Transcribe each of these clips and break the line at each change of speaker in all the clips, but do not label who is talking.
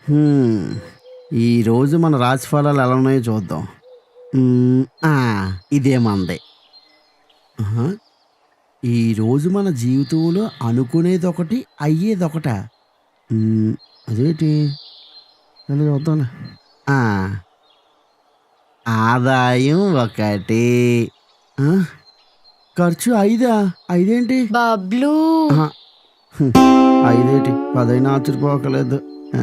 హ్మ్. ఈరోజు మన రాశి ఫలాలు ఎలా ఉన్నాయో చూద్దాం. హ్మ్. ఇదే మనది. ఆహా! ఈరోజు మన జీవితంలో అనుకునేదొకటి, అయ్యేదొకటా? హ్మ్. అదేంటి? సర్లే చూద్దాంలే. ఆ! ఆదాయం ఒకటి. ఆ! ఖర్చు 5 ఐదేంటి?
బబ్లు.
అహా! హ్మ్. 5 10 ఆశ్చర్యపోకలేదు. ఆ!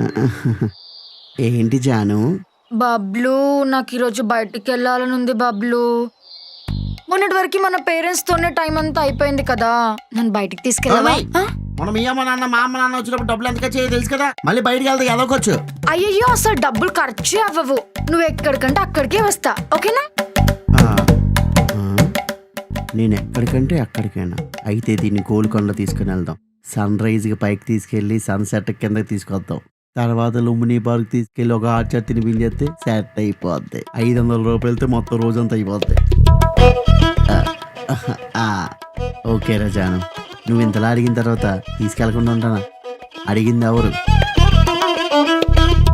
ఏంటి జాను?
బబ్లు, నాకు ఈరోజు బయటికి వెళ్ళాలనుంది బబ్లు. మొన్నటి వరకు మన పేరెంట్స్ తోనే టైం అంతా అయిపోయింది కదా, నన్ను బయటికి తీసుకెళ్ళవా?
ఓయ్! మనం మీ అమ్మ నాన్న మా అమ్మ నాన్న వచ్చినప్పుడు డబ్బులు ఎంతగా చేయ తెలుసు కదా. మళ్ళీ బయటికి వెళ్తే ఎదవకొచ్చు.
అయ్యయ్యో, అసలు డబ్బులు ఖర్చే అవ్వవు. నువ్వు ఎక్కడికంటే అక్కడికే వస్తా, ఓకేనా?
ఆ! ఆ! నేను ఎక్కడికంటే అక్కడికేనా? అయితే దీన్ని గోల్కొండ తీసుకుని వెళ్దాం. సన్ రైజ్‌కి పైకి తీసుకెళ్ళి సన్‌సెట్ కిందకి తీసుకొద్దాం. తర్వాత లుంబిని పార్క్ తీసుకెళ్ళి ఒక హాట్ చాట్ తినిపించేస్తే సెట్ అయిపోద్ది. ₹500తో మొత్తం రోజంతా అయిపోద్ది. ఆ! ఆ! ఓకేరా జాను. నువ్వు ఇంతలా అడిగిన తర్వాత తీసుకెళ్ళకుండా ఉంటానా? అడిగింది ఎవరు?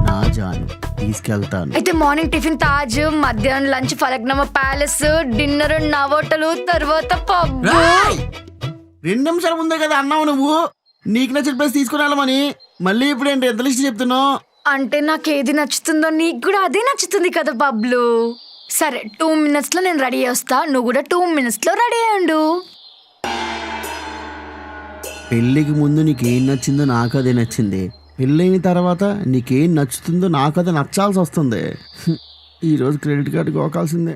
నా జాను. తీసుకెళ్తాను.
అయితే మార్నింగ్ టిఫిన్ తాజ్, మధ్యాహ్నం లంచ్ ఫలక్నమా ప్యాలెస్, డిన్నర్ నవోటలు, తర్వాత పబ్.
రాయ్! 2 నిమిషాల ముందే కదా అన్నావు నువ్వు. నీకు నచ్చిన ప్లేస్ తీసుకుని వెళ్ళమని. మళ్ళీ ఇప్పుడేంటి ఎంత లిస్ట్ చెప్తున్నావు?
అంటే నాకు ఏది నచ్చుతుందో నీకు కూడా అదే నచ్చుతుంది కదా బబ్లు. సరే, 2 మినిట్స్ లో నేను రెడీ వస్తా, నువ్వు కూడా 2 మినిట్స్ లో రెడీ అయ్యండు.
పెళ్ళికి ముందు నీకేం నచ్చిందో నాకు అదే నచ్చింది. పెళ్ళైన తర్వాత నీకేం నచ్చుతుందో నాకు అదే నచ్చాల్సి వస్తుంది. ఈరోజు క్రెడిట్ కార్డు గోకాల్సిందే.